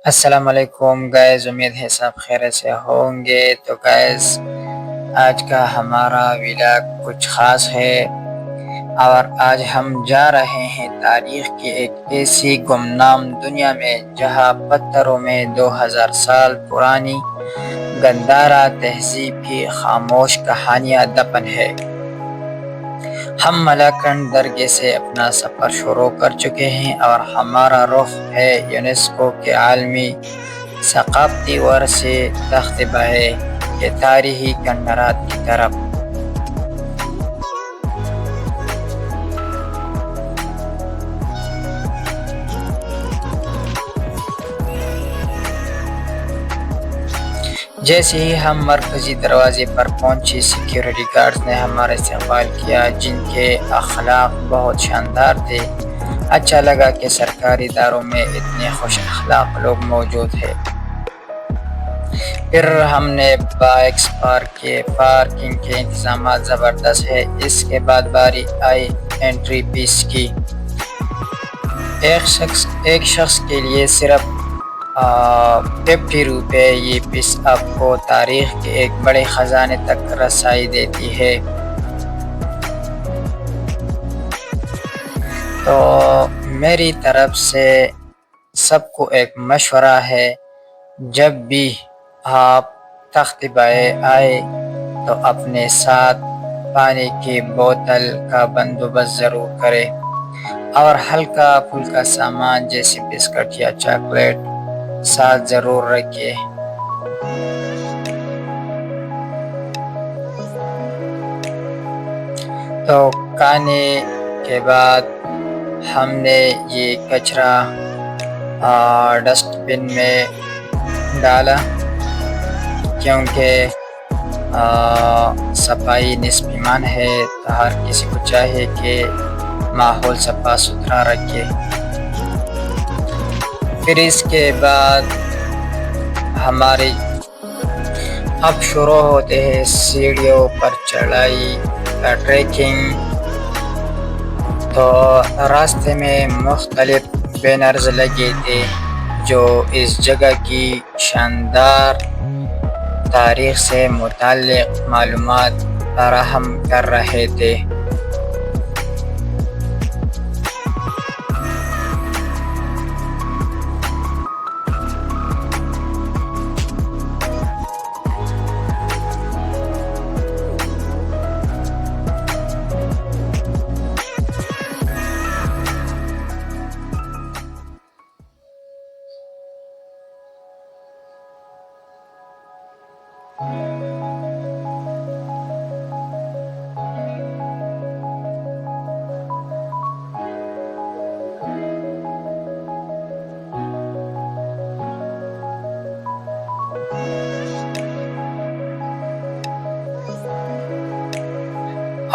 السلام علیکم گائز، امید ہے سب خیر سے ہوں گے۔ تو گائز آج کا ہمارا ولاگ کچھ خاص ہے اور آج ہم جا رہے ہیں تاریخ کی ایک ایسی گمنام دنیا میں جہاں پتھروں میں 2000 سال پرانی گندھارا تہذیب کی خاموش کہانیاں دفن ہے۔ ہم ملاکنڈ درگاہ سے اپنا سفر شروع کر چکے ہیں اور ہمارا رخ ہے یونیسکو کے عالمی ثقافتی ورثے تخت بہائے کے تاریخی کھنڈرات کی طرف۔ جیسے ہی ہم مرکزی دروازے پر پہنچے، سیکیورٹی گارڈز نے ہمارا استقبال کیا، جن کے اخلاق بہت شاندار تھے۔ اچھا لگا کہ سرکاری اداروں میں اتنے خوش اخلاق لوگ موجود ہیں۔ پھر ہم نے بائکس پارکنگ کے انتظامات زبردست ہے۔ اس کے بعد باری آئی انٹری فیس کی۔ ایک شخص کے لیے صرف 50 روپے۔ یہ فیس آپ کو تاریخ کے ایک بڑے خزانے تک رسائی دیتی ہے۔ تو میری طرف سے سب کو ایک مشورہ ہے، جب بھی آپ تخت بہائے آئے تو اپنے ساتھ پانی کی بوتل کا بندوبست ضرور کریں اور ہلکا پھلکا سامان جیسے بسکٹ یا چاکلیٹ ساتھ ضرور رکھیں۔ تو کھانے کے بعد ہم نے یہ کچرا ڈسٹ بن میں ڈالا، کیونکہ صفائی نصف ایمان ہے، تو ہر کسی کو چاہیے کہ ماحول صفا ستھرا رکھے۔ پھر اس کے بعد ہماری اب شروع ہوتے ہیں سیڑھیوں پر چڑھائی کا ٹریکنگ۔ تو راستے میں مختلف بینرز لگے تھے جو اس جگہ کی شاندار تاریخ سے متعلق معلومات فراہم کر رہے تھے۔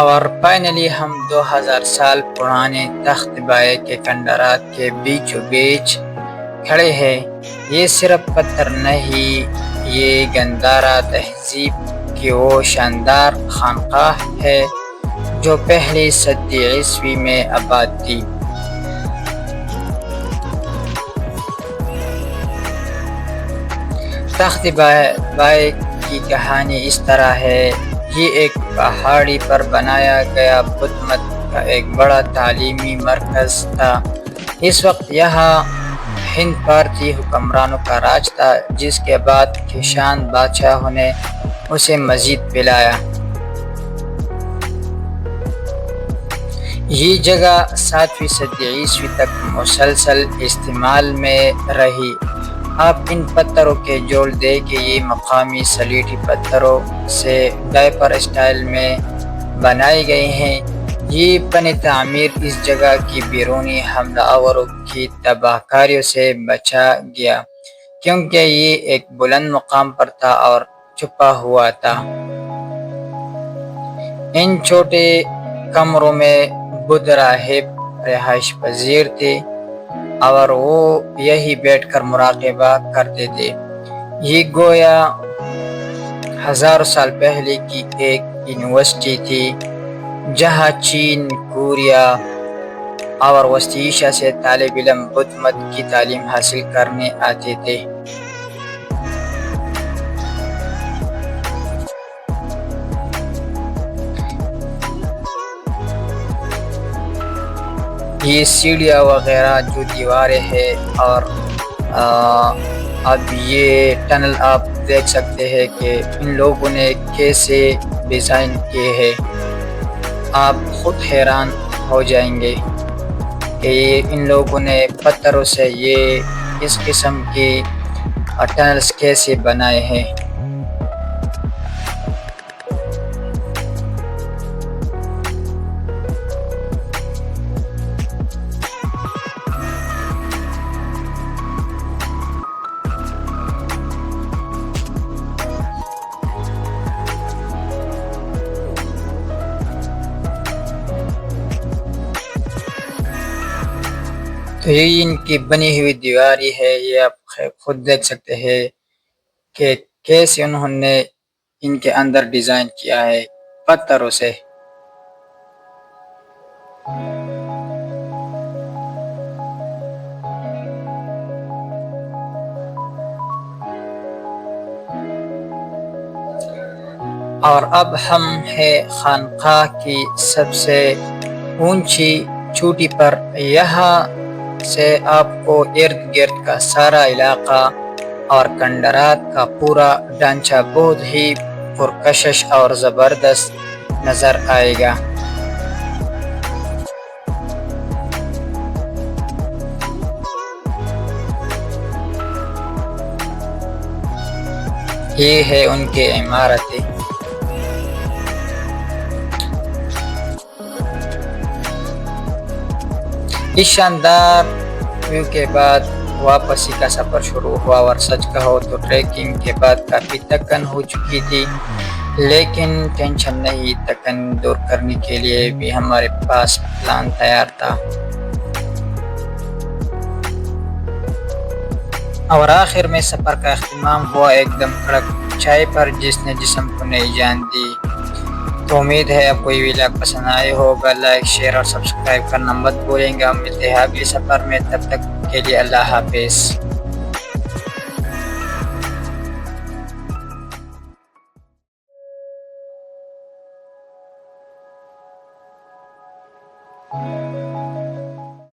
اور فائنلی ہم 2000 سال پرانے تخت بہائے کے کھنڈرات کے بیچوں بیچ کھڑے ہیں۔ یہ صرف پتھر نہیں، یہ گندھارا تہذیب کی وہ شاندار خانقاہ ہے جو پہلی صدی عیسوی میں آباد تھی۔ تخت بہائے کی کہانی اس طرح ہے۔ یہ ایک پہاڑی پر بنایا گیا بدھ مت کا ایک بڑا تعلیمی مرکز تھا۔ اس وقت یہاں ہند بھارتی حکمرانوں کا راج تھا، جس کے بعد کشان بادشاہوں نے اسے مزید پھیلایا۔ یہ جگہ 7ویں صدی عیسوی تک مسلسل استعمال میں رہی۔ آپ ان پتھروں کے جوڑ دیں کہ یہ مقامی سلیٹی پتھروں سے ڈائپر اسٹائل میں بنائی گئی ہیں۔ یہ فن تعمیر اس جگہ کی بیرونی حملہ آوروں کی تباہ کاریوں سے بچا گیا، کیونکہ یہ ایک بلند مقام پر تھا اور چھپا ہوا تھا۔ ان چھوٹے کمروں میں بدھ راہب رہائش پذیر تھے اور وہ یہی بیٹھ کر مراقبہ کرتے تھے۔ یہ گویا ہزاروں سال پہلے کی ایک یونیورسٹی تھی، جہاں چین، کوریا اور وسطی ایشیا سے طالب علم بدھ مت کی تعلیم حاصل کرنے آتے تھے۔ یہ سیڑھیاں وغیرہ جو دیواریں ہیں، اور اب یہ ٹنل آپ دیکھ سکتے ہیں کہ ان لوگوں نے کیسے ڈیزائن کیے ہیں۔ آپ خود حیران ہو جائیں گے کہ ان لوگوں نے پتھروں سے یہ اس قسم کی ٹنلز کیسے بنائے ہیں۔ تو یہ ان کی بنی ہوئی دیواری ہے، یہ آپ خود دیکھ سکتے ہیں کہ کیسے انہوں نے ان کے اندر ڈیزائن کیا ہے پتھروں سے۔ اور اب ہم ہیں خانقاہ کی سب سے اونچی چوٹی پر۔ یہاں سے آپ کو ارد گرد کا سارا علاقہ اور کھنڈرات کا پورا ڈھانچہ بہت ہی پرکشش اور زبردست نظر آئے گا۔ یہ ہے ان کی عمارتیں۔ اس شاندار ویو کے بعد واپسی کا سفر شروع ہوا، اور سچ کہو تو ٹریکنگ کے بعد کافی تھکن ہو چکی تھی، لیکن ٹینشن نہیں، تھکن دور کرنے کے لیے بھی ہمارے پاس پلان تیار تھا۔ اور آخر میں سفر کا اختتام ہوا ایک دم کڑک چائے پر، جس نے جسم کو نئی جان دی۔ تو امید ہے آپ کو یہ ویلاگ پسند آئے ہوگا۔ لائک، شیئر اور سبسکرائب کرنا مت بھولیں گا۔ ملتے ہیں اگلے سفر میں، تب تک کے لیے اللہ حافظ۔